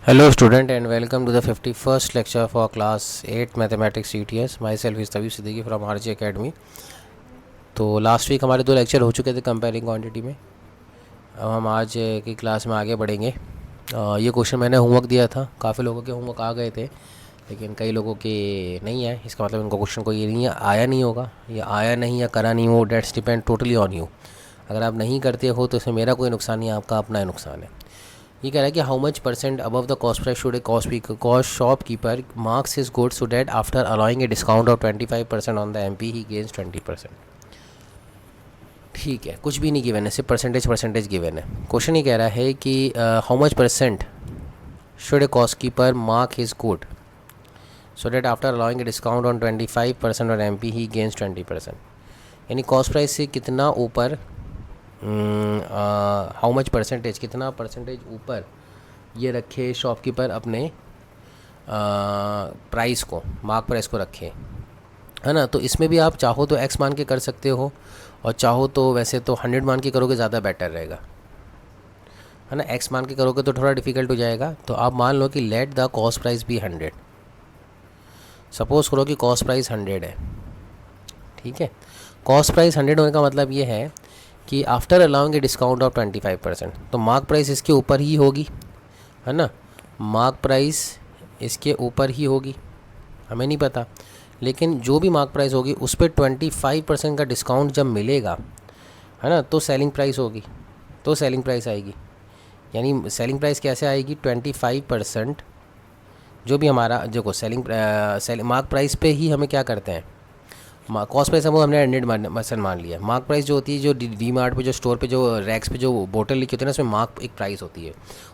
Hello student and welcome to the 51st lecture for class 8 mathematics CTS. Myself is Tabeeb Siddiqui from RJ Academy. तो last week हमारे 2 lecture हो चुके थे comparing quantity में. अब हम आज की क्लास में आगे बढ़ेंगे. ये क्वेश्चन मैंने होमवर्क दिया था. काफ़ी लोगों के होमवर्क आ गए थे लेकिन कई लोगों के नहीं आए. इसका मतलब उनको क्वेश्चन को ये नहीं आया नहीं होगा, या आया नहीं या करा नहीं हो. Dates depend totally on you. अगर आप नहीं करते हो तो इसमें मेरा कोई नुकसान नहीं है, आपका अपना ही नुकसान है. ये कह रहा है कि how much percent above the cost price should A cost shopkeeper marks his goods so that after allowing A discount of 25% on the MP he gains 20%. ठीक है, कुछ भी नहीं गिवन है, सिर्फ परसेंटेज गिवन है. क्वेश्चन ये कह रहा है कि how much percent should A cost keeper mark his good so that after allowing a discount on 25% on MP he gains 20%. यानी कॉस्ट प्राइस से कितना ऊपर, हाउ मच परसेंटेज, कितना परसेंटेज ऊपर ये रखे शॉपकीपर अपने प्राइस को, मार्क प्राइस को रखे, है ना. तो इसमें भी आप चाहो तो x मान के कर सकते हो और चाहो तो वैसे तो 100 मान के करोगे ज़्यादा बेटर रहेगा, है ना. x मान के करोगे तो थोड़ा डिफ़िकल्ट हो जाएगा. तो आप मान लो कि let the cost price be 100. Suppose करो कि कॉस्ट प्राइस 100 है. ठीक है, कॉस्ट प्राइस 100 होने का मतलब ये है कि after allowing A discount of 25%, तो मार्क प्राइस इसके ऊपर ही होगी, है ना. मार्क प्राइस इसके ऊपर ही होगी, हमें नहीं पता, लेकिन जो भी मार्क प्राइस होगी उस पर 25% का डिस्काउंट जब मिलेगा, है ना, तो सेलिंग प्राइस होगी, तो सेलिंग प्राइस आएगी. यानी सेलिंग प्राइस कैसे आएगी, 25% जो भी हमारा देखो सेलिंग मार्क प्राइस पे ही हमें क्या करते हैं, कॉस्ट प्राइस हमने 100% मान लिया. मार्क प्राइस जो होती है, जो डी मार्ट पर, जो स्टोर पे, जो रैक्स पे जो बोतल लिखी होती है ना, उसमें मार्क एक प्राइस होती है,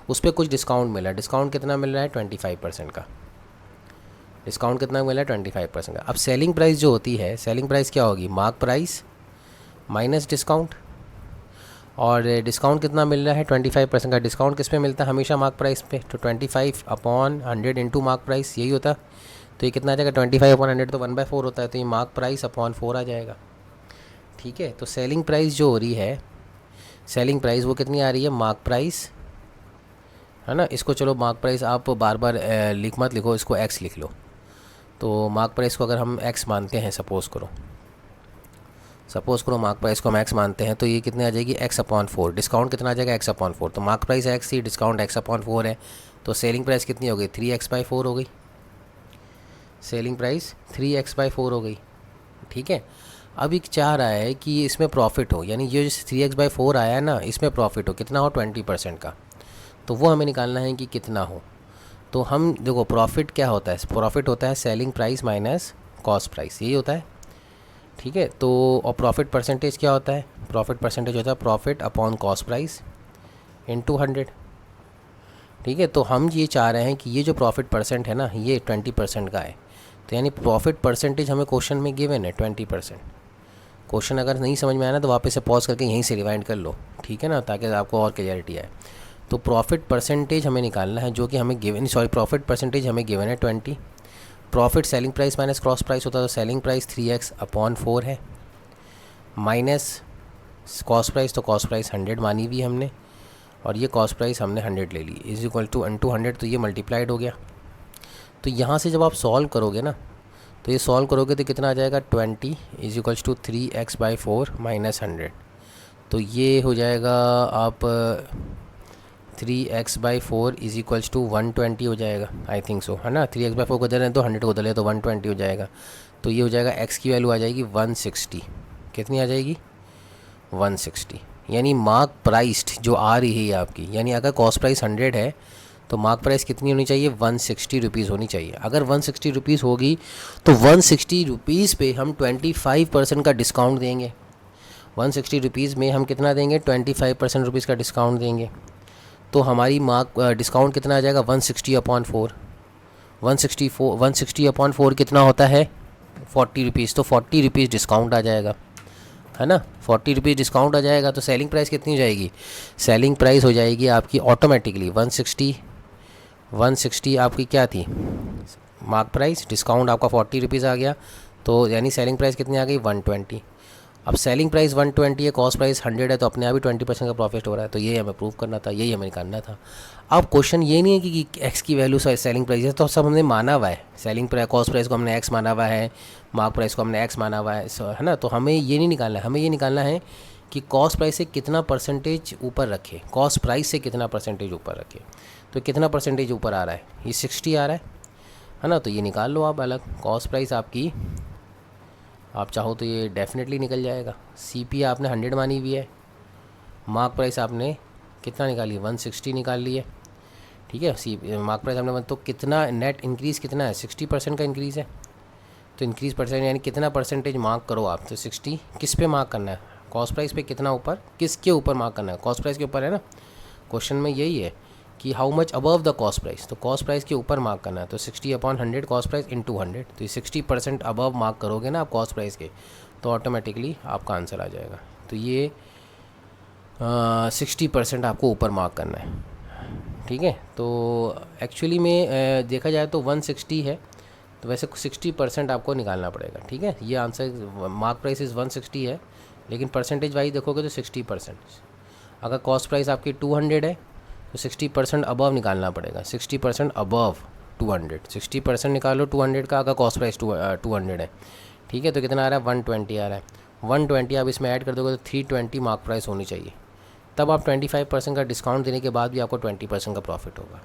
उस पर कुछ डिस्काउंट मिला है. डिस्काउंट कितना मिल रहा है, 25% का. डिस्काउंट कितना मिला है, 25% का. अब सेलिंग प्राइस जो होती है, सेलिंग प्राइस क्या होगी, मार्क प्राइस माइनस डिस्काउंट. और डिस्काउंट कितना मिल रहा है, 25% का. डिस्काउंट किस पे मिलता है, हमेशा मार्क प्राइस पे. तो 25/100 इंटू मार्क प्राइस, यही होता है. तो ये कितना आ जाएगा, 25/100 तो 1/4 होता है, तो ये मार्क प्राइस अपॉन 4 आ जाएगा. ठीक है, तो सेलिंग प्राइस जो हो रही है, सेलिंग प्राइस वो कितनी आ रही है, मार्क प्राइस, है ना. इसको चलो मार्क प्राइस आप बार बार मत लिखो, इसको एक्स लिख लो. तो मार्क प्राइस को अगर हम एक्स मानते हैं, सपोज़ करो मार्क प्राइस को हम एक्स मानते हैं, तो ये कितनी आ जाएगी, x/4. डिस्काउंट कितना आ जाएगा, x/4. तो मार्क प्राइस एक्स थी, डिस्काउंट x/4 है, तो सेलिंग प्राइस कितनी हो गई, 3x/4 हो गई. सेलिंग प्राइस 3x/4 हो गई. ठीक है, अब एक चाह रहा है कि इसमें प्रॉफिट हो, यानी ये 3x/4 आया है ना, इसमें प्रॉफिट हो, कितना हो, 20% का. तो वो हमें निकालना है कि कितना हो. तो हम देखो, प्रॉफिट क्या होता है, प्रॉफिट होता है selling price minus cost price, यही होता है. ठीक है, तो और प्रॉफिट परसेंटेज क्या होता है, प्रॉफिट परसेंटेज होता है profit upon cost price into 100. ठीक है, तो हम ये चाह रहे हैं कि ये जो प्रॉफिट परसेंट है ना, ये 20% का है. तो यानी प्रॉफिट परसेंटेज हमें क्वेश्चन में गिवन है 20%. क्वेश्चन अगर नहीं समझ में आया ना तो वापस से पॉज करके यहीं से रिवाइंड कर लो, ठीक है ना, ताकि आपको और क्लियरिटी आए. तो प्रॉफिट परसेंटेज हमें निकालना है, जो कि हमें गिवन, प्रॉफिट परसेंटेज हमें गिवन है 20. Profit selling price minus cost price होता है, तो सेलिंग प्राइस 3x/4 है, माइनस कॉस्ट प्राइस, तो कॉस्ट प्राइस 100 मानी हुई हमने, और ये कॉस्ट प्राइस हमने 100 ले ली, इज इक्वल टू 100, तो ये मल्टीप्लाइड हो गया. तो यहाँ से जब आप सॉल्व करोगे ना, तो ये सॉल्व करोगे तो कितना आ जाएगा, 20 is equals to 3x/4 minus 100. तो ये हो जाएगा आप 3x/4 इज इक्वल्स टू 120 हो जाएगा, आई थिंक सो, है ना. 3x/4 को दलें तो 100 को दलें तो 120 हो जाएगा. तो ये हो जाएगा, x की वैल्यू आ जाएगी 160. कितनी आ जाएगी, 160. यानी मार्क प्राइस्ड जो आ रही है आपकी, यानी अगर कॉस्ट प्राइस 100 है तो मार्क प्राइस कितनी होनी चाहिए, 160 रुपीज़ होनी चाहिए. अगर 160 रुपीज़ होगी तो 160 रुपीज़ पे हम 25% का डिस्काउंट देंगे. 160 रुपीज़ में हम कितना देंगे, 25% रुपीज़ का डिस्काउंट देंगे. तो हमारी मार्क डिस्काउंट कितना आ जाएगा, 160/4. 160/4 कितना होता है, 40 रुपीज़. तो 40 रुपीज़ डिस्काउंट आ जाएगा, है ना. 40 रुपीज़ डिस्काउंट आ जाएगा, तो सेलिंग प्राइस कितनी हो जाएगी, सेलिंग प्राइस हो जाएगी आपकी ऑटोमेटिकली 160 आपकी क्या थी, मार्क प्राइस, डिस्काउंट आपका 40 रुपीज़ आ गया, तो यानी सेलिंग प्राइस कितनी आ गई, 120. अब सेलिंग प्राइस 120 है, कॉस्ट प्राइस 100 है, तो अपने आप ही 20% का प्रॉफिट हो रहा है। तो ये हमें प्रूव करना था, यही हमें निकालना था। अब क्वेश्चन ये नहीं है कि एक्स की वैल्यू सेलिंग प्राइस है, तो सब हमने माना हुआ है। सेलिंग प्राइस, कॉस्ट प्राइस को हमने एक्स माना हुआ है, मार्क प्राइस को हमने एक्स माना हुआ है ना। तो हमें ये नहीं निकालना है, हमें ये निकालना है कि कॉस्ट प्राइस से कितना परसेंटेज ऊपर रखे, कॉस्ट प्राइस से कितना परसेंटेज ऊपर रखे। तो कितना परसेंटेज ऊपर आ रहा है, ये 60 आ रहा है ना। तो ये निकाल लो आप अलग। कॉस्ट प्राइस आपकी, आप चाहो तो ये डेफिनेटली निकल जाएगा। सीपी आपने 100 मानी हुई है, मार्क प्राइस आपने कितना निकाली, 160 निकाल ली है, ठीक है। मार्क प्राइस आपने तो कितना नेट इंक्रीज़ कितना है, 60% का इंक्रीज़ है। तो इंक्रीज़ परसेंट यानी कितना परसेंटेज मार्क करो आप, तो 60 किस पे मार्क करना है, कॉस्ट प्राइस पे कितना ऊपर, किसके ऊपर मार्क करना है, कॉस्ट प्राइस के ऊपर है ना। क्वेश्चन में यही है कि how much above the cost price, तो कॉस्ट प्राइस के ऊपर मार्क करना है। तो 60/100 कॉस्ट प्राइस इंटू 100, तो ये 60% अबव मार्क करोगे ना आप कॉस्ट प्राइस के, तो ऑटोमेटिकली आपका आंसर आ जाएगा। तो ये 60% आपको ऊपर मार्क करना है, ठीक है। तो एक्चुअली में देखा जाए तो 160 है, तो वैसे 60% आपको निकालना पड़ेगा, ठीक है। ये आंसर मार्क प्राइस इज़ 160 है, लेकिन परसेंटेज वाइज देखोगे तो 60%। अगर कॉस्ट प्राइस आपकी 200 है तो 60% अबव निकालना पड़ेगा, 60% अबव 200, 60% निकालो 200 का, अगर कॉस्ट प्राइस 200 है, ठीक है। तो कितना आ रहा है, 120 आ रहा है। 120 आप इसमें ऐड कर दोगे तो 320 मार्क प्राइस होनी चाहिए। तब आप 25% का डिस्काउंट देने के बाद भी आपको 20% का प्रॉफिट होगा।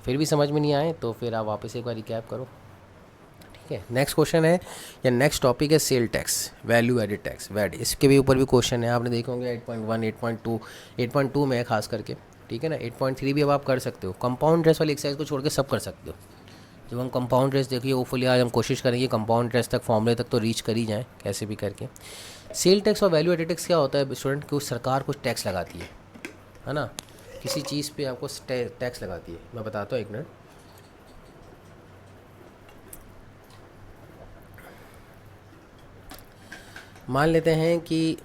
फिर भी समझ में नहीं आए तो फिर आप वापस एक बार रिकैप करो, ठीक है। नेक्स्ट क्वेश्चन है या नेक्स्ट टॉपिक है sale tax, value added tax, VAT. इसके भी ऊपर भी क्वेश्चन है, आपने देखे होंगे 8.1, 8.2, 8.2 में है खास करके, ठीक है ना। 8.3 भी अब आप कर सकते हो। कंपाउंड इंटरेस्ट वाली एक्सरसाइज को छोड़ के सब कर सकते हो। जब हम कंपाउंड इंटरेस्ट देखिए, होपफुली आज हम कोशिश करेंगे कंपाउंड इंटरेस्ट तक, फॉर्मूले तक तो रीच कर ही जाएँ कैसे भी करके। सेल टैक्स और वैल्यू एडिड टैक्स क्या होता है स्टूडेंट, कि सरकार कुछ टैक्स लगाती है ना, किसी चीज़ पे आपको टैक्स लगाती है। मैं बताता हूँ, एक मिनट। मान लेते हैं कि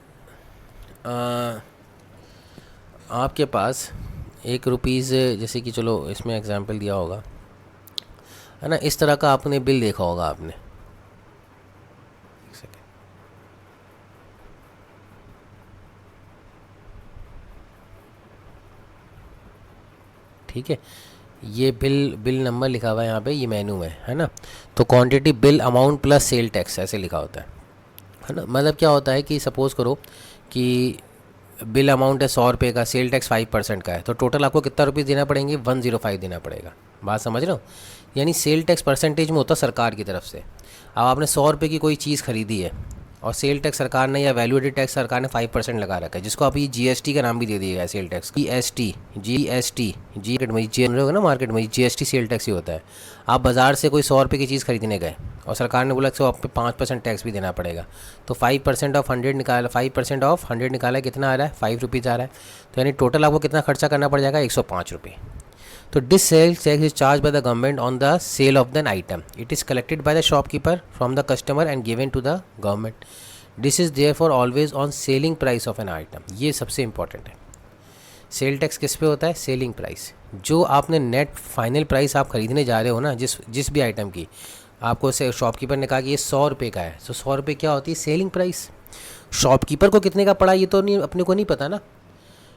आपके पास ₹1, जैसे कि चलो इसमें एग्जांपल दिया होगा, है ना, इस तरह का आपने बिल देखा होगा आपने। एक सेकेंड, ठीक है। ये बिल नंबर लिखा हुआ है यहाँ पे, ये मेनू है ना। तो quantity bill amount plus sale tax ऐसे लिखा होता है ना। मतलब क्या होता है कि सपोज़ करो कि बिल अमाउंट है 100 रुपये का, सेल टैक्स 5% का है, तो टोटल आपको कितना रुपीज़ देना पड़ेंगे, 105 देना पड़ेगा। बात समझ रहे हो, यानी सेल टैक्स परसेंटेज में होता है सरकार की तरफ से। अब आपने 100 रुपये की कोई चीज़ खरीदी है और सेल टैक्स सरकार ने या वैल्यू एडिड टैक्स सरकार ने 5% लगा रखा है, जिसको आप ये GST का नाम भी दे दिया है, सेल टैक्स। GST होगा ना मार्केट में, GST सेल टैक्स ही होता है। आप बाज़ार से कोई 100 रुपये की चीज़ खरीदने गए और सरकार ने बोला कि आप पे 5% टैक्स भी देना पड़ेगा, तो 5% ऑफ 100 निकाला, 5% ऑफ 100 निकाला, कितना आ रहा है, 5 रुपीज़ आ रहा है। तो यानी टोटल आपको कितना खर्चा करना पड़ जाएगा, 105 रुपये। तो this sales tax is charge by the government on the sale of than item. It is collected by the shopkeeper from the customer and given to the government. This is there for always on selling price of an item. ये सबसे important है। Sale tax किस पे होता है, selling price. जो आपने net final price आप खरीदने जा रहे हो ना, जिस भी आइटम की, आपको से शॉपकीपर ने कहा कि ये 100 रुपये का है, तो 100 रुपये क्या होती है, सेलिंग प्राइस। शॉपकीपर को कितने का पड़ा ये तो नहीं, अपने को नहीं पता ना।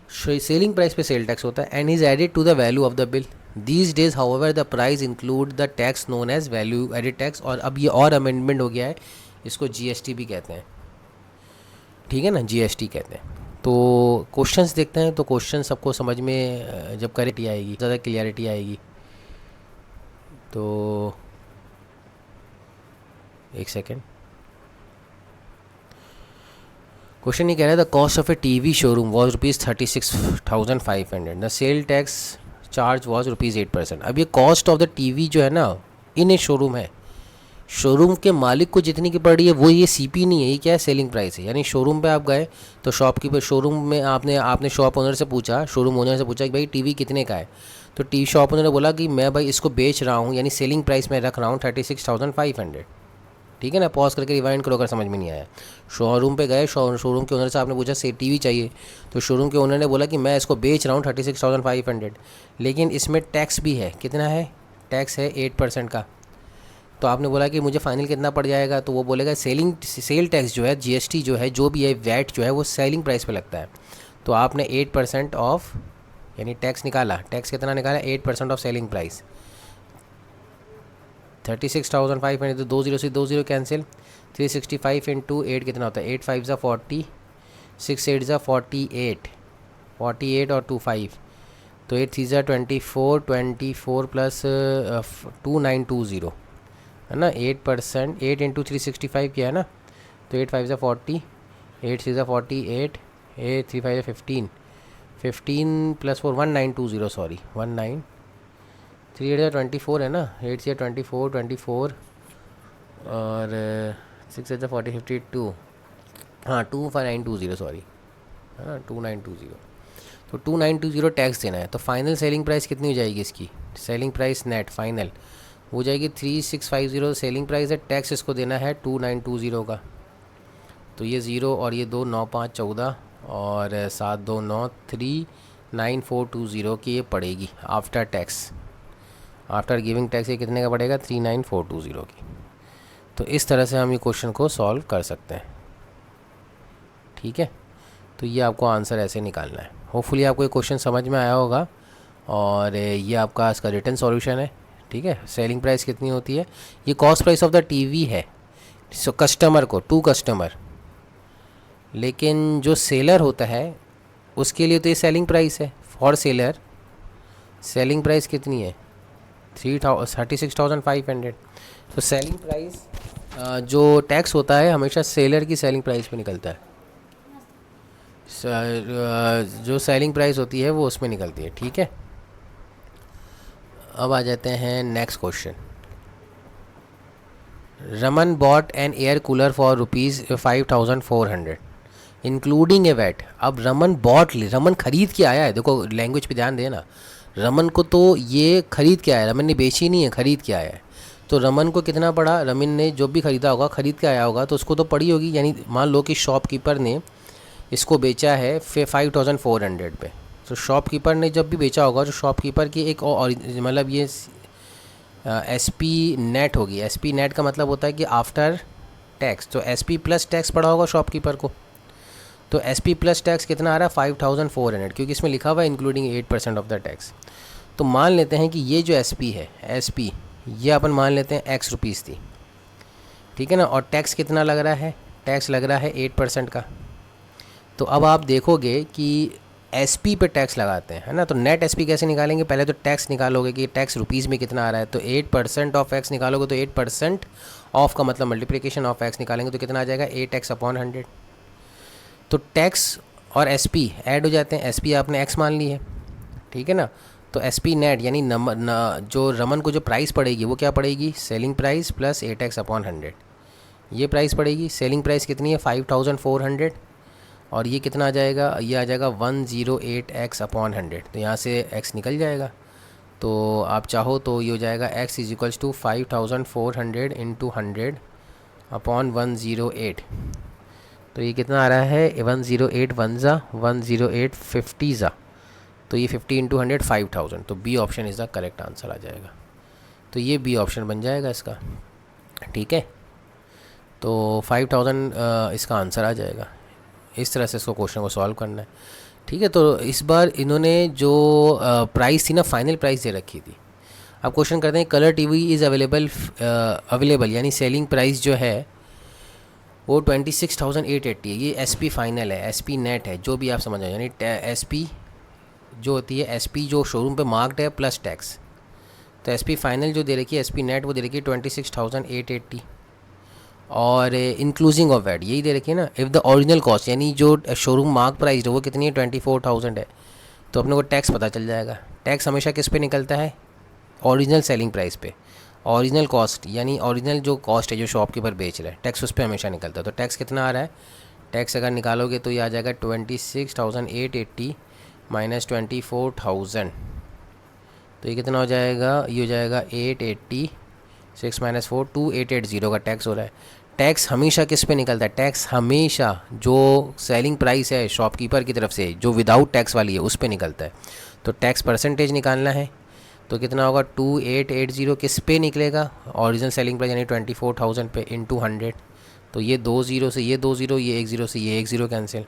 सेलिंग प्राइस पे सेल टैक्स होता है and is added to the value of the bill. These days however the price include the tax known as value added tax. और अब ये और अमेंडमेंट हो गया है, इसको GST भी कहते हैं, ठीक है ना, GST कहते हैं। तो क्वेश्चंस देखते हैं, तो क्वेश्चन सबको समझ में जब क्लैरिटी आएगी, ज़्यादा क्लियरिटी आएगी। तो एक सेकेंड, क्वेश्चन ये कह रहा है the cost of A TV showroom was ₹36,500, the sale tax charge was ₹8%। अब ये कॉस्ट ऑफ द TV जो है ना, इन ए शोरूम है, शोरूम के मालिक को जितनी की पड़ रही है वो ये CP नहीं है, ये क्या है, सेलिंग प्राइस है। यानी शोरूम पे आप गए तो शॉपकीपर, शोरूम में आपने शॉप ओनर से पूछा, शोरूम ओनर से पूछा कि भाई TV कितने का है, तो TV शॉप ओनर ने बोला कि मैं भाई इसको बेच रहा हूँ, यानी सेलिंग प्राइस में रख रहा हूँ 36,500, ठीक है ना। पॉज करके रिवाइंड करो अगर समझ में नहीं आया। शोरूम पे गए, शोरूम के ओनर से आपने पूछा TV चाहिए, तो शोरूम के ओनर ने बोला कि मैं इसको बेच रहा हूँ 36,500, लेकिन इसमें टैक्स भी है, कितना है, टैक्स है 8% का। तो आपने बोला कि मुझे फाइनल कितना पड़ जाएगा, तो वो बोलेगा सेल टैक्स जो है, जीएसटी जो है, जो भी है, वैट जो है, वो सेलिंग प्राइस पे लगता है। तो आपने 8% ऑफ यानी टैक्स निकाला, टैक्स कितना निकाला, 8% ऑफ सेलिंग प्राइस, 36,500, तो 2 0 से 2 0 कैंसिल, 365 इंटू 8 कितना होता है, 8 5 ज़ा 40, 6 8 ज़ा 48, 48 और 2 5, तो 8 3 ज़ा 24, 24 प्लस 2920 है ना, 8%, 8 इंटू 365 किया है ना, तो 8 5 ज़ा 40, 8 6 ज़ा 48, 8 3 5 ज़ा 15, 15 प्लस 4 1920, सॉरी 19, 3 8 ज़ा 24 है ना, 8 से 24 24 और 6 8 ज़ा 40 52, हाँ 2920, सॉरी है ना 2920, तो 2920 टैक्स देना है। तो फाइनल सेलिंग प्राइस कितनी हो जाएगी इसकी, सेलिंग प्राइस नेट फाइनल हो जाएगी 3650 सेलिंग प्राइस है, टैक्स इसको देना है 2920 का। तो ये 0 और ये 2 9 5 14 और 7 2 9 39420 की ये पड़ेगी after tax, after giving tax ये कितने का पड़ेगा, 39420 की। तो इस तरह से हम ये क्वेश्चन को सॉल्व कर सकते हैं। ठीक है, तो ये आपको आंसर ऐसे निकालना है। होपफुली आपको ये क्वेश्चन समझ में आया होगा और ये आपका इसका रिटर्न सॉल्यूशन है। ठीक है, सेलिंग प्राइस कितनी होती है, ये cost price of the TV है कस्टमर को, टू कस्टमर, लेकिन जो सेलर होता है उसके लिए तो ये सेलिंग प्राइस है। फॉर सेलर सेलिंग प्राइस कितनी है, 36,500। तो सेलिंग प्राइस जो टैक्स होता है हमेशा सेलर की सेलिंग प्राइस पे निकलता है, जो सेलिंग प्राइस होती है वो उसमें निकलती है। ठीक है, अब आ जाते हैं next question. Raman bought an air cooler for ₹5,400 including a VAT. अब रमन खरीद के आया है, देखो लैंग्वेज पे ध्यान देना, रमन को तो ये खरीद के आया है, रमन ने बेची नहीं है, खरीद के आया है। तो रमन को कितना पड़ा, रमन ने जो भी ख़रीदा होगा, ख़रीद के आया होगा, तो उसको तो पड़ी होगी। यानी मान लो कि शॉपकीपर ने इसको बेचा है 5,400 पे, तो शॉपकीपर ने जब भी बेचा होगा, तो शॉपकीपर की एक और मतलब ये SP नेट होगी। SP नेट का मतलब होता है कि आफ्टर टैक्स, तो SP प्लस टैक्स पड़ा होगा शॉपकीपर को। तो SP प्लस टैक्स कितना आ रहा है, 5,400, क्योंकि इसमें लिखा हुआ है इंक्लूडिंग 8% ऑफ द टैक्स। तो मान लेते हैं कि ये जो SP है, SP ये अपन मान लेते हैं X रुपीज़ थी, ठीक है ना, और टैक्स कितना लग रहा है, टैक्स लग रहा है 8% का। तो अब आप देखोगे कि SP पे टैक्स लगाते हैं, है ना, तो नेट SP कैसे निकालेंगे, पहले तो टैक्स निकालोगे कि टैक्स रुपीज़ में कितना आ रहा है, तो 8% ऑफ X निकालोगे, तो 8% ऑफ का मतलब मल्टीप्लिकेशन ऑफ X निकालेंगे, तो कितना आ जाएगा 8x/100। तो टैक्स और SP ऐड हो जाते हैं, SP आपने X मान ली है, ठीक है ना। तो SP नेट यानी जो रमन को जो प्राइस पड़ेगी वो क्या पड़ेगी, सेलिंग प्राइस प्लस 8x/100, ये प्राइस पड़ेगी। सेलिंग प्राइस कितनी है 5,400 और ये कितना आ जाएगा, ये आ जाएगा 108x/100, तो यहाँ से x निकल जाएगा। तो आप चाहो तो ये हो जाएगा x = 5,400 × 100/108। तो ये कितना आ रहा है 108 1 108 50, तो ये 50 × 100 5,000। तो B option is the correct answer आ जाएगा। तो ये B ऑप्शन बन जाएगा इसका। ठीक है, तो 5,000 इसका आंसर आ जाएगा। इस तरह से इसको क्वेश्चन को सॉल्व करना है। ठीक है, तो इस बार इन्होंने जो प्राइस थी ना, फाइनल प्राइस दे रखी थी। अब क्वेश्चन करते हैं कलर TV इज़ अवेलेबल यानी सेलिंग प्राइस जो है वो 26,880 है। ये SP फाइनल है, SP नेट है, जो भी आप समझ आए, यानी SP जो होती है, SP जो शोरूम पे मार्क्ड है प्लस टैक्स। तो SP फाइनल जो दे रखी है, SP नेट वो दे रखी है 26,880 और इंक्लूजिंग ऑफ वैट यही दे रखी है ना। इफ़ द ओरिजिनल कॉस्ट यानी जो शोरूम मार्क प्राइस है वो कितनी है 24,000 है, तो अपने को टैक्स पता चल जाएगा। टैक्स हमेशा किस पे निकलता है, ओरिजिनल सेलिंग प्राइस पे। ओरिजिनल कॉस्ट यानी ओरिजिनल जो कॉस्ट है जो शॉपकीपर बेच रहा है, टैक्स उस पर हमेशा निकलता है। तो टैक्स कितना आ रहा है, टैक्स अगर निकालोगे तो ये आ जाएगा 26,880 माइनस 24,000, तो ये कितना हो जाएगा, ये हो जाएगा 880, 6 - 4 2880 का टैक्स हो रहा है। टैक्स हमेशा किस पे निकलता है, टैक्स हमेशा जो सेलिंग प्राइस है शॉपकीपर की तरफ से जो विदाउट टैक्स वाली है उस पे निकलता है। तो टैक्स परसेंटेज निकालना है, तो कितना होगा 2880 किस पे निकलेगा, ओरिजिनल सेलिंग प्राइस यानी 24,000 पे इंटू 100। तो ये 2 ज़ीरो से ये 2 ज़ीरो, ये 1 ज़ीरो से ये 1 ज़ीरो कैंसिल।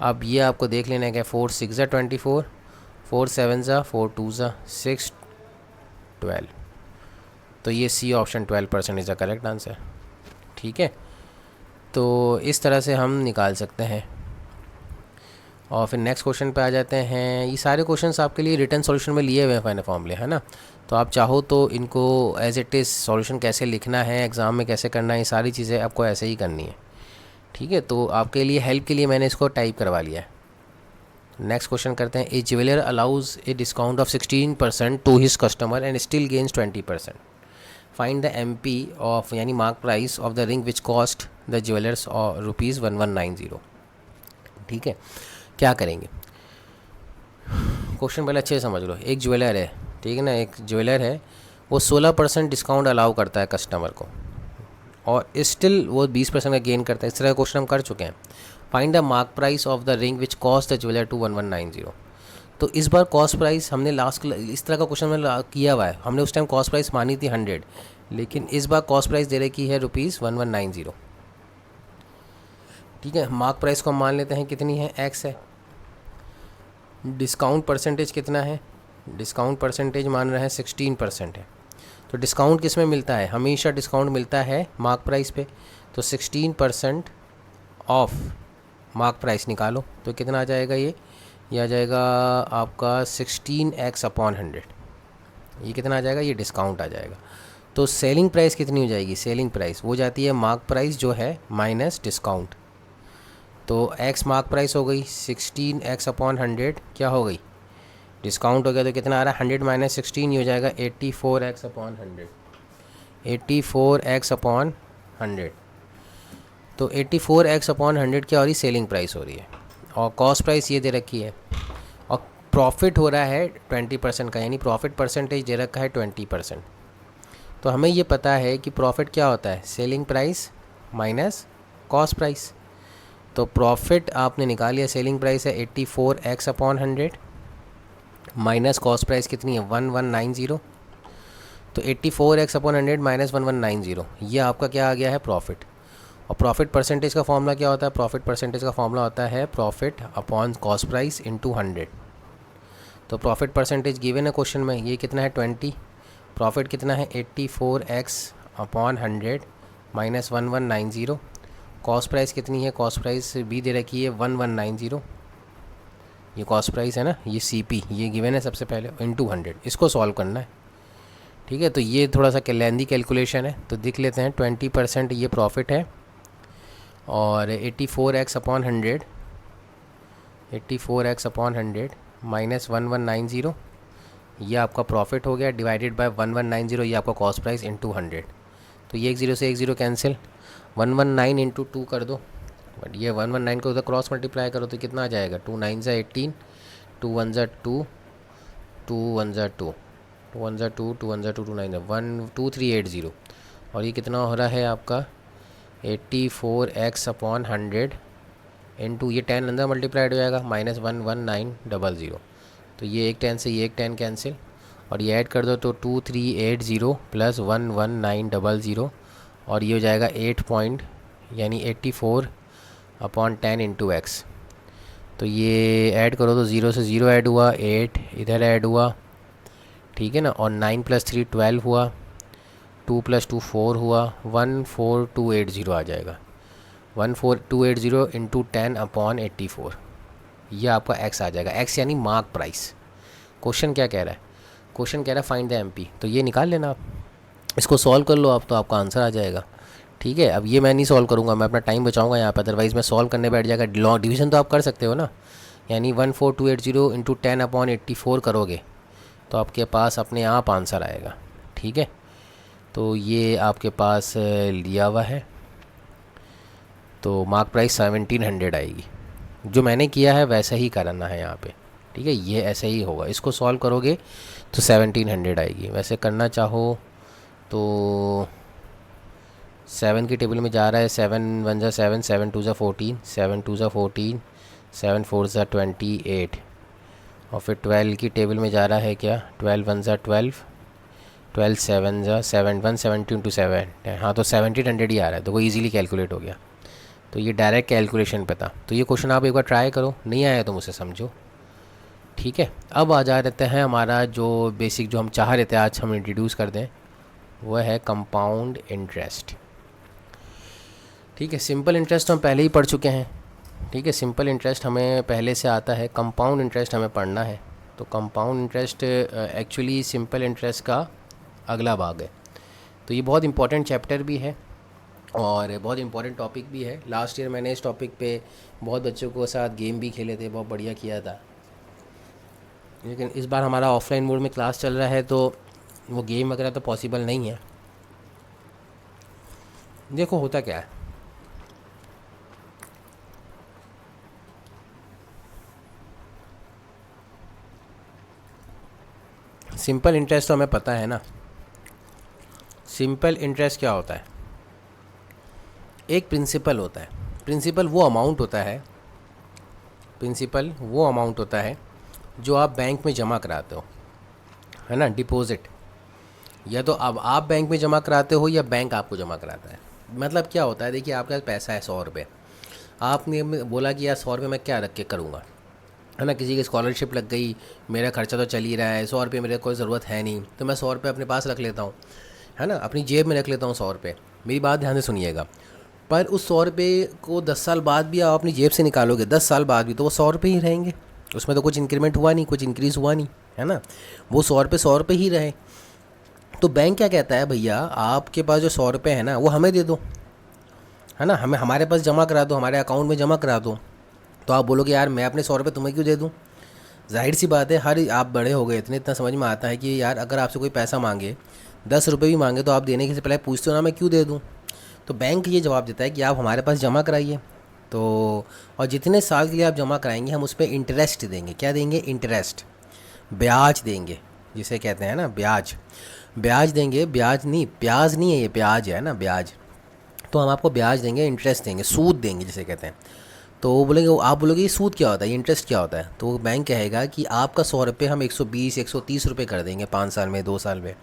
अब ये आपको देख लेना है कि 4 6 ज़ा 24, 4 7 ज़ा 4 2 ज़ा 6 12। तो ये C option 12% is the correct answer. ठीक है, तो इस तरह से हम निकाल सकते हैं। और फिर नेक्स्ट क्वेश्चन पे आ जाते हैं। ये सारे क्वेश्चंस आपके लिए रिटर्न सॉल्यूशन में लिए हुए हैं मैंने फॉर्मूले, है ना। तो आप चाहो तो इनको एज इट इज़ सॉल्यूशन कैसे लिखना है, एग्ज़ाम में कैसे करना है, ये सारी चीज़ें आपको ऐसे ही करनी है। ठीक है, तो आपके लिए हेल्प के लिए मैंने इसको टाइप करवा लिया है। नेक्स्ट क्वेश्चन करते हैं। A jeweller allows a discount of 16% to his customer and still gains 20%। Find the MP of यानी mark price of the ring which cost the jewellers ₹1190। ठीक है, क्या करेंगे, क्वेश्चन पहले अच्छे से समझ लो। एक ज्वेलर है, ठीक है ना, एक ज्वेलर है, वो 16% डिस्काउंट अलाउ करता है कस्टमर को और स्टिल वो 20% का गेन करता है। इस तरह का क्वेश्चन हम कर चुके हैं। Find the mark price of the ring which cost the jeweller to 1190। तो इस बार कॉस्ट प्राइस हमने लास्ट इस तरह का क्वेश्चन में किया हुआ है। हमने उस टाइम कॉस्ट प्राइस मानी थी 100, लेकिन इस बार कॉस्ट प्राइस दे रखी है ₹1190। ठीक है, मार्क प्राइस को हम मान लेते हैं कितनी है, x है। डिस्काउंट परसेंटेज कितना है, डिस्काउंट परसेंटेज मान रहे हैं 16% है। तो डिस्काउंट किस में मिलता है, हमेशा डिस्काउंट मिलता है मार्क प्राइस पे। तो 16% ऑफ मार्क प्राइस निकालो तो कितना आ जाएगा, ये आ जाएगा आपका 16x/100। ये कितना आ जाएगा, ये डिस्काउंट आ जाएगा। तो सेलिंग प्राइस कितनी हो जाएगी, सेलिंग प्राइस वो जाती है मार्क प्राइस जो है माइनस डिस्काउंट। तो x मार्क प्राइस हो गई 16x/100, क्या हो गई, डिस्काउंट हो गया। तो कितना आ रहा है, 100 माइनस 16, ये हो जाएगा 84x/100, 84x/100। तो 84x/100 क्या हो रही, सेलिंग प्राइस हो रही है। और कॉस्ट प्राइस ये दे रखी है और प्रॉफिट हो रहा है 20% का, यानी प्रॉफिट परसेंटेज दे रखा है 20%। तो हमें ये पता है कि प्रॉफिट क्या होता है, selling price minus cost price. तो प्रॉफिट आपने निकाल लिया, सेलिंग प्राइस है 84x/100 माइनस कॉस्ट प्राइस कितनी है 1190। तो 84x/100 माइनस 1190, ये आपका क्या आ गया है, प्रॉफिट। और प्रॉफिट परसेंटेज का फॉर्मूला क्या होता है, प्रॉफिट परसेंटेज का फॉर्मूला होता है profit upon cost price into 100। तो प्रॉफिट परसेंटेज गिवन है क्वेश्चन में, ये कितना है 20, प्रॉफिट कितना है 84x/100 माइनस 1190। कॉस्ट प्राइस कितनी है, कॉस्ट प्राइस भी दे रखी है 1190, ये कॉस्ट प्राइस है ना, ये CP ये गिवन है सबसे पहले, इंटू 100। इसको सॉल्व करना है। ठीक है, तो ये थोड़ा सा लेंदी कैलकुलेशन है, तो देख लेते हैं। 20% ये प्रॉफिट है और 84x/100 माइनस 1190, ये आपका प्रॉफिट हो गया, डिवाइडेड बाय 1190, ये आपका कॉस्ट प्राइस इंटू 100। तो ये 1 ज़ीरो से 1 ज़ीरो कैंसिल, 119 इंटू 2 कर दो, बट ये 119 को उधर क्रॉस मल्टीप्लाई करो तो कितना आ जाएगा, 2 9 ज़ा 18, 2 1 ज़ा 2, 2 1 ज़ा 2, 2 1 ज़ा 2, 2 1 ज़ा 2, 2 9 ज़ा 1 2380। और ये कितना हो रहा है आपका 84x/100 इंटू ये 10 अंदर मल्टीप्लाइड हो जाएगा माइनस 11900। तो ये एक 10 से ये एक 10 कैंसिल और ये ऐड कर दो तो 2380 प्लस 11900 और ये हो जाएगा 8 पॉइंट यानी 84/10 इंटू x। तो ये ऐड करो तो 0 से 0 ऐड हुआ, 8 इधर ऐड हुआ, ठीक है ना, और 9 + 3 12 हुआ, 2 + 2 4 हुआ, 14280 आ जाएगा। 14280 इंटू 10/84, ये आपका x आ जाएगा। x यानी मार्क प्राइस। क्वेश्चन क्या कह रहा है, क्वेश्चन कह रहा है फाइंड द MP, तो ये निकाल लेना आप, इसको सॉल्व कर लो आप तो आपका आंसर आ जाएगा। ठीक है, अब ये मैं नहीं सॉल्व करूँगा, मैं अपना टाइम बचाऊँगा यहाँ पर, अदरवाइज़ मैं सॉल्व करने बैठ जाएगा। लॉन्ग डिवीजन तो आप कर सकते हो ना, यानी 14280 इंटू 10/84 करोगे तो आपके पास अपने आप आंसर आएगा। ठीक है, तो ये आपके पास लिया हुआ है, तो मार्क प्राइस 1700 आएगी। जो मैंने किया है वैसा ही करना है यहाँ पे, ठीक है, ये ऐसे ही होगा। इसको सॉल्व करोगे तो 1700 आएगी। वैसे करना चाहो तो 7 की टेबल में जा रहा है, 7 1 ज़ा 7, 7 2 ज़ा 14, 7 2 ज़ा 14, 7 4 ज़ा 28 और फिर 12 की टेबल में जा रहा है क्या, 12 वन ज़ा 12, 12 7 ज़ा 7, 170 इंटू 7, हाँ तो 1700 ही आ रहा है, तो वो ईज़िली कैलकुलेट हो गया। तो ये डायरेक्ट कैलकुलेशन पे था। तो ये क्वेश्चन आप एक बार ट्राई करो, नहीं आया तो मुझसे समझो, ठीक है। अब आ जा रहते हैं हमारा जो बेसिक जो हम चाह रहे थे आज हम इंट्रोड्यूस कर दें, वह है कंपाउंड इंटरेस्ट। ठीक है, सिंपल इंटरेस्ट हम पहले ही पढ़ चुके हैं, ठीक है। सिंपल इंटरेस्ट हमें पहले से आता है, कंपाउंड इंटरेस्ट हमें पढ़ना है। तो compound interest actually simple interest का अगला भाग है। तो ये बहुत इंपॉर्टेंट चैप्टर भी है और बहुत इंपॉर्टेंट टॉपिक भी है। लास्ट ईयर मैंने इस टॉपिक पे बहुत बच्चों के साथ गेम भी खेले थे, बहुत बढ़िया किया था। लेकिन इस बार हमारा ऑफलाइन मोड में क्लास चल रहा है तो वो गेम वगैरह तो पॉसिबल नहीं है। देखो होता क्या है, सिंपल इंटरेस्ट तो हमें पता है ना। सिंपल इंटरेस्ट क्या होता है, एक प्रिंसिपल होता है। प्रिंसिपल वो अमाउंट होता है, प्रिंसिपल वो अमाउंट होता है जो आप बैंक में जमा कराते हो, है ना, डिपॉजिट। या तो अब आप बैंक में जमा कराते हो या बैंक आपको जमा कराता है। मतलब क्या होता है, देखिए आपके पास पैसा है 100 रुपये, आपने बोला कि यार 100 रुपये मैं क्या रख के करूँगा, है ना। किसी की स्कॉलरशिप लग गई, मेरा खर्चा तो चल ही रहा है, 100 रुपये मेरे कोई ज़रूरत है नहीं, तो मैं 100 रुपये अपने पास रख लेता हूँ, है ना, अपनी जेब में रख लेता हूँ 100 रुपये। मेरी बात ध्यान से सुनिएगा, पर उस 100 रुपये को 10 साल बाद भी आप अपनी जेब से निकालोगे, 10 साल बाद भी तो वो 100 रुपये ही रहेंगे। उसमें तो कुछ इंक्रीमेंट हुआ नहीं, कुछ इंक्रीज़ हुआ नहीं, है ना। वो 100 रुपये ही रहे। तो बैंक क्या कहता है, भैया आपके पास जो 100 रुपये है ना वो हमें दे दो, है ना, हमें हमारे पास जमा करा दो, हमारे अकाउंट में जमा करा दो। तो आप बोलोगे यार मैं अपने 100 रुपये तुम्हें क्यों दे दूँ। जाहिर सी बात है, हर आप बड़े हो गए, इतना समझ में आता है कि यार अगर आपसे कोई पैसा मांगे, 10 रुपये भी मांगे, तो आप देने के से पहले पूछते हो ना मैं क्यों दे दूँ। तो बैंक ये जवाब देता है कि आप हमारे पास जमा कराइए, तो और जितने साल के लिए आप जमा कराएंगे हम उस पर इंटरेस्ट देंगे। क्या देंगे, इंटरेस्ट, ब्याज देंगे, जिसे कहते हैं ना ब्याज, ब्याज देंगे। ब्याज नहीं है ये, ब्याज है ना, ब्याज। तो हम आपको ब्याज देंगे, इंटरेस्ट देंगे, सूद देंगे जिसे कहते हैं। तो वो बोलेंगे, आप बोलोगे ये सूद क्या होता है, ये इंटरेस्ट क्या होता है। तो बैंक कहेगा कि आपका 100 रुपये हम 120 130 रुपये कर देंगे 5 साल में, 2 साल में।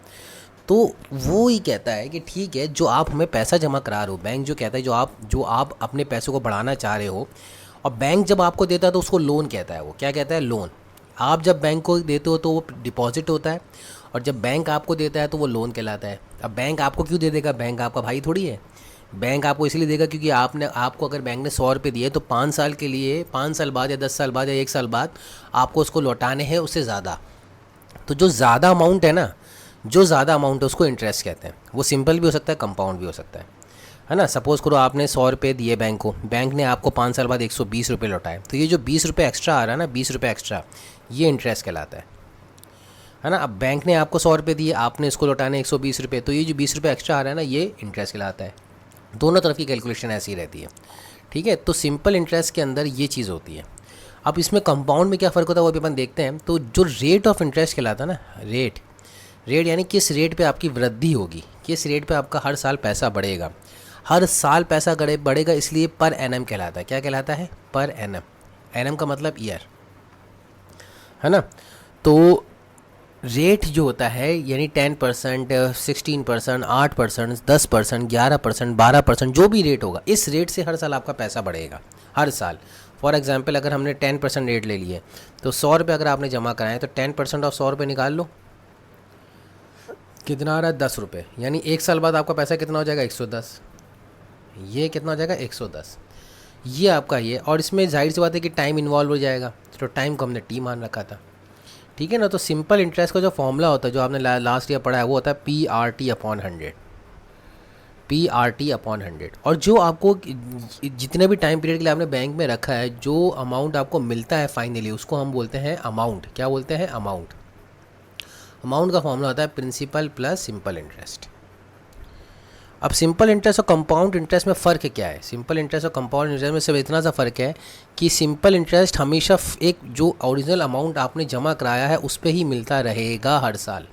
तो वो ही कहता है कि ठीक है, जो आप हमें पैसा जमा करा रहे हो, बैंक जो कहता है जो आप अपने पैसों को बढ़ाना चाह रहे हो, और बैंक जब आपको देता है तो उसको लोन कहता है। वो क्या कहता है, लोन। आप जब बैंक को देते हो तो वो डिपॉजिट होता है, और जब बैंक आपको देता है तो वो लोन कहलाता है। अब बैंक आपको क्यों दे देगा, बैंक आपका भाई थोड़ी है। बैंक आपको इसलिए देगा क्योंकि आपको अगर बैंक ने 100 रुपये दिए तो 5 साल के लिए, 5 साल बाद या 10 साल बाद या 1 साल बाद आपको उसको लौटाने हैं उससे ज़्यादा। तो जो ज़्यादा अमाउंट है ना, जो ज़्यादा अमाउंट है उसको इंटरेस्ट कहते हैं। वो सिंपल भी हो सकता है, कंपाउंड भी हो सकता है ना। सपोज़ करो आपने 100 रुपये दिए बैंक को, बैंक ने आपको 5 साल बाद 120 रुपये लौटाए, तो ये जो 20 रुपये एक्स्ट्रा आ रहा है ना, 20 रुपये एक्स्ट्रा, ये इंटरेस्ट कहलाता है ना। अब बैंक ने आपको 100 रुपये दिए, आपने इसको लौटाने 120 रुपये, तो ये जो 20 रुपये एक्स्ट्रा आ रहा है ना, ये इंटरेस्ट कहलाता है। दोनों तरफ की कैलकुलेशन ऐसी रहती है, ठीक है। तो सिंपल इंटरेस्ट के अंदर ये चीज़ होती है। अब इसमें कंपाउंड में क्या फ़र्क होता है वो भी अपन देखते हैं। तो जो रेट ऑफ इंटरेस्ट कहलाता है ना, रेट यानी किस रेट पे आपकी वृद्धि होगी, किस रेट पे आपका हर साल पैसा बढ़ेगा। हर साल पैसा बढ़ेगा, इसलिए पर एनम कहलाता है। क्या कहलाता है, पर एनम। एनम का मतलब ईयर, है ना। तो रेट जो होता है यानी 10%, 16%, 8%, 10%, 11%, 12%, जो भी रेट होगा, इस रेट से हर साल आपका पैसा बढ़ेगा, हर साल। फॉर एग्जांपल अगर हमने 10% रेट ले लिए, तो 100 रुपये अगर आपने जमा कराए तो 10% ऑफ 100 रुपये निकाल लो, कितना आ रहा है, 10 रुपये। यानी 1 साल बाद आपका पैसा कितना हो जाएगा, 110। ये कितना हो जाएगा, 110। ये आपका ये, और इसमें जाहिर सी बात है कि टाइम इन्वॉल्व हो जाएगा, तो टाइम को हमने टी मान रखा था, ठीक है ना। तो सिंपल इंटरेस्ट का जो फॉर्मूला होता है, जो आपने लास्ट ईयर पढ़ा है, वो होता है PRT/100, PRT/100। और जो आपको जितने भी टाइम पीरियड के लिए आपने बैंक में रखा है, जो अमाउंट आपको मिलता है फाइनली, उसको हम बोलते हैं अमाउंट। क्या बोलते हैं, अमाउंट। अमाउंट का फॉर्मूला होता है प्रिंसिपल प्लस सिंपल इंटरेस्ट। अब सिंपल इंटरेस्ट और कंपाउंड इंटरेस्ट में फ़र्क क्या है। सिंपल इंटरेस्ट और कंपाउंड इंटरेस्ट में सिर्फ इतना सा फ़र्क है कि सिंपल इंटरेस्ट हमेशा एक जो ओरिजिनल अमाउंट आपने जमा कराया है उस पर ही मिलता रहेगा हर साल,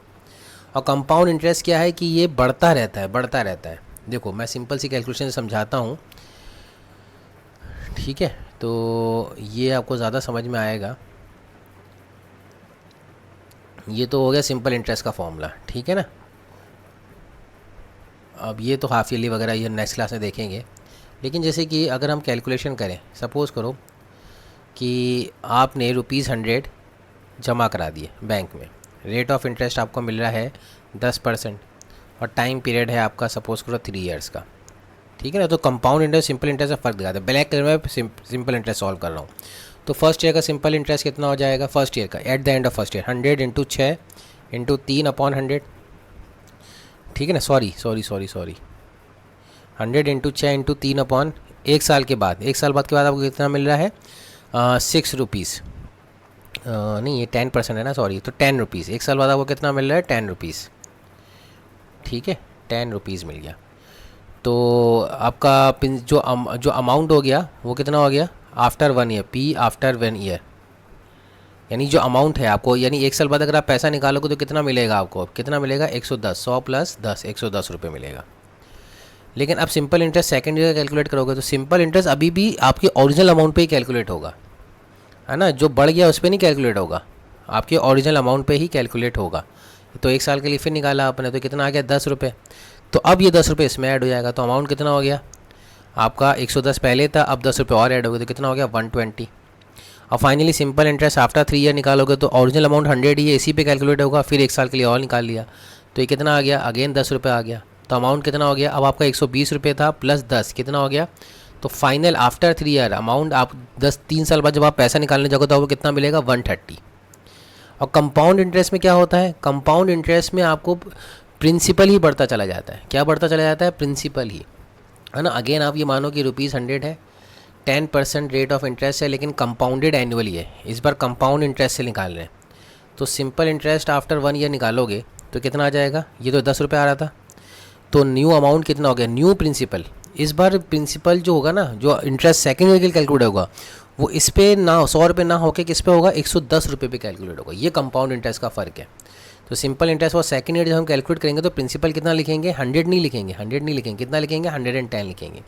और कंपाउंड इंटरेस्ट क्या है कि ये बढ़ता रहता है, बढ़ता रहता है। देखो मैं सिंपल सी कैलकुलेशन समझाता हूँ, ठीक है, तो ये आपको ज़्यादा समझ में आएगा। ये तो हो गया सिंपल इंटरेस्ट का फॉर्मूला, ठीक है ना। अब ये तो हाफ ईयरली वगैरह ये नेक्स्ट क्लास में देखेंगे। लेकिन जैसे कि अगर हम कैलकुलेशन करें, सपोज़ करो कि आपने ₹100 जमा करा दिए बैंक में, रेट ऑफ इंटरेस्ट आपको मिल रहा है 10% और टाइम पीरियड है आपका सपोज़ करो 3 ईयर्स का, ठीक है ना। तो कंपाउंड इंटरेस्ट सिंपल इंटरेस्ट का फ़र्क दिखाता है। ब्लैक कलर में सिंपल इंटरेस्ट सॉल्व कर रहा हूँ। तो फर्स्ट ईयर का सिंपल इंटरेस्ट कितना हो जाएगा, फर्स्ट ईयर का at the end of first year 100 into 6 into 3/100, ठीक है ना। सॉरी 100 इंटू 6 इंटू 3 एक साल के बाद, एक साल बाद के बाद आपको कितना मिल रहा है, 6 रुपीज़, नहीं ये 10% है ना, सॉरी, तो 10 रुपीज़। एक साल बाद आपको कितना मिल रहा है, 10 रुपीज़, ठीक है, 10 रुपीज़ मिल गया। तो आपका जो अमाउंट हो गया वो कितना हो गया after 1 year, P after 1 year, यानी जो अमाउंट है आपको, यानी एक साल बाद अगर आप पैसा निकालोगे तो कितना मिलेगा आपको, कितना मिलेगा 110, 100 प्लस 10, 110 रुपये मिलेगा। लेकिन अब सिंपल इंटरेस्ट सेकंड ईयर का कैलकुलेट करोगे तो सिंपल इंटरेस्ट अभी भी आपके ओरिजिनल अमाउंट पे ही कैलकुलेट होगा, है ना। जो बढ़ गया उस पर नहीं कैलकुलेट होगा, आपके ओरिजिनल अमाउंट पे ही कैलकुलेट होगा। तो एक साल के लिए फिर निकाला आपने तो कितना आ गया 10 रुपये। तो अब ये 10 रुपये इसमें ऐड हो जाएगा, तो अमाउंट कितना हो गया आपका 110 पहले था, अब 10 रुपये और ऐड हो गए तो कितना हो गया 120। और finally simple interest after 3 year निकालोगे तो ओरिजिनल अमाउंट 100 ही है, इसी पे कैलकुलेट होगा। फिर एक साल के लिए और निकाल लिया तो ये कितना आ गया, अगेन 10 रुपये आ गया। तो अमाउंट कितना हो गया, अब आपका 120 रुपये था प्लस 10 कितना हो गया। तो फाइनल आफ्टर 3 ईयर अमाउंट आप 3 साल बाद जब आप पैसा निकालने जाओगे तो आपको कितना मिलेगा 130। और कंपाउंड इंटरेस्ट में क्या होता है, कंपाउंड इंटरेस्ट में आपको प्रिंसिपल ही बढ़ता चला जाता है। क्या बढ़ता चला जाता है, प्रिंसिपल ही, है ना। अगेन आप ये मानो कि ₹100 है, 10% रेट ऑफ इंटरेस्ट है, लेकिन कंपाउंडेड एनुअली है, इस बार कंपाउंड इंटरेस्ट से निकाल रहे हैं। तो सिंपल इंटरेस्ट आफ्टर 1 ईयर निकालोगे तो कितना आ जाएगा, ये तो 10 रुपये आ रहा था, तो न्यू अमाउंट कितना हो गया, न्यू प्रिंसिपल। इस बार प्रिंसिपल जो होगा ना, जो इंटरेस्ट सेकेंड ईयर के लिए कैलकुलेट होगा वो इस पर ना 100 रुपये ना होकर किस पे होगा 110 रुपये पे कैलकुलेट होगा। ये कंपाउंड इंटरेस्ट का फ़र्क है। तो सिंपल इंटरेस्ट और सेकंड ईयर जब हम कैलकुलेट करेंगे तो प्रिंसिपल कितना लिखेंगे, 100 नहीं लिखेंगे, 100 नहीं लिखेंगे, कितना लिखेंगे 110 लिखेंगे,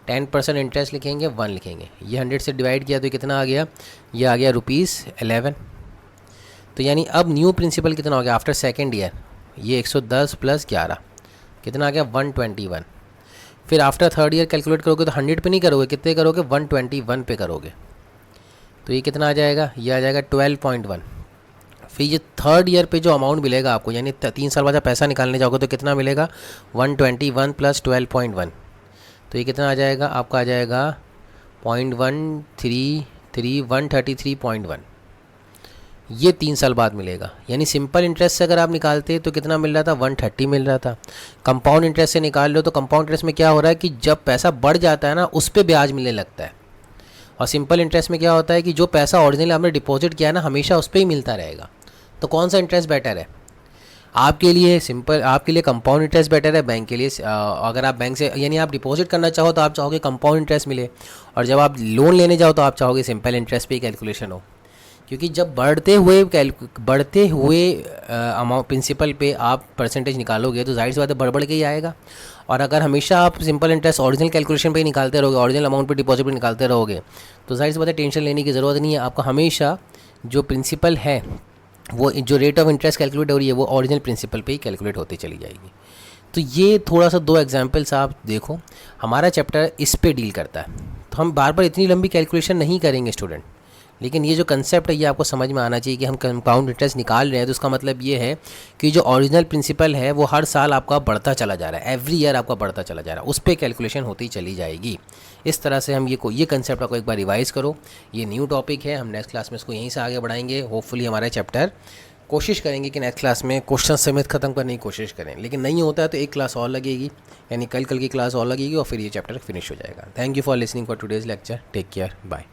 10% इंटरेस्ट लिखेंगे, 1 लिखेंगे। ये 100 से डिवाइड किया तो कितना आ गया, ये आ गया ₹11। तो यानी अब न्यू प्रिंसिपल कितना हो गया आफ्टर सेकेंड ईयर, ये 110 प्लस 11 कितना आ गया 121। फिर आफ्टर थर्ड ईयर कैलकुलेट करोगे तो 100 पे नहीं करोगे, कितने करोगे 121 पे करोगे। तो ये कितना आ जाएगा, ये आ जाएगा 12.1। फिर ये थर्ड ईयर पे जो अमाउंट मिलेगा आपको, यानी 3 साल बाद जब पैसा निकालने जाओगे तो कितना मिलेगा 121 प्लस 12.1, तो ये कितना आ जाएगा आपका, आ जाएगा 0.133 133.1। ये 3 साल बाद मिलेगा। यानी सिंपल इंटरेस्ट से अगर आप निकालते तो कितना मिल रहा था 130 मिल रहा था। कंपाउंड इंटरेस्ट से निकाल लो तो कंपाउंड इंटरेस्ट में क्या हो रहा है कि जब पैसा बढ़ जाता है ना उस पर ब्याज मिलने लगता है। और सिंपल इंटरेस्ट में क्या होता है कि जो पैसा ओरिजिनली आपने डिपॉजिट किया है ना हमेशा उस पर ही मिलता रहेगा। तो कौन सा इंटरेस्ट बेटर है आपके लिए, सिंपल आपके लिए कंपाउंड इंटरेस्ट बेटर है, बैंक के लिए अगर आप बैंक से यानी आप डिपॉजिट करना चाहो तो आप चाहोगे कंपाउंड इंटरेस्ट मिले, और जब आप लोन लेने जाओ तो आप चाहोगे सिंपल इंटरेस्ट पे ही कैलकुलेशन हो। क्योंकि जब बढ़ते हुए अमाउंट प्रिंसिपल पे आप परसेंटेज निकालोगे तो जाहिर सी बात है बढ़ के ही आएगा। और अगर हमेशा आप सिंपल इंटरेस्ट ओरिजिनल कैलकुलेशन पे ही निकालते रहोगे, ओरिजिनल अमाउंट पे डिपॉजिट पे निकालते रहोगे, तो जाहिर सी बात है टेंशन लेने की ज़रूरत नहीं है। आपका हमेशा जो प्रिंसिपल है वो जो रेट ऑफ इंटरेस्ट कैलकुलेट हो रही है वो ओरिजिनल प्रिंसिपल पे ही कैलकुलेट होती चली जाएगी। तो ये थोड़ा सा 2 एग्जांपल्स आप देखो, हमारा चैप्टर इस पे डील करता है। तो हम बार बार इतनी लंबी कैलकुलेशन नहीं करेंगे स्टूडेंट, लेकिन ये जो कंसेप्ट है ये आपको समझ में आना चाहिए कि हम कंपाउंड इंटरेस्ट निकाल रहे हैं तो उसका मतलब ये है कि जो ओरिजिनल प्रिंसिपल है वो हर साल आपका बढ़ता चला जा रहा है, एवरी ईयर आपका बढ़ता चला जा रहा है, उस पर कैलकुलेशन होती चली जाएगी। इस तरह से हम ये कंसेप्ट आपको एक बार रिवाइज़ करो। ये न्यू टॉपिक है, हम नेक्स्ट क्लास में इसको यहीं से आगे बढ़ाएंगे। होपफुली हमारा चैप्टर कोशिश करेंगे कि नेक्स्ट क्लास में क्वेश्चन समेत ख़त्म करने की कोशिश करें, लेकिन नहीं होता है तो एक क्लास और लगेगी, यानी कल की क्लास और लगेगी और फिर ये चैप्टर फिनिश हो जाएगा। Thank you for listening for today's lecture. Take care, bye.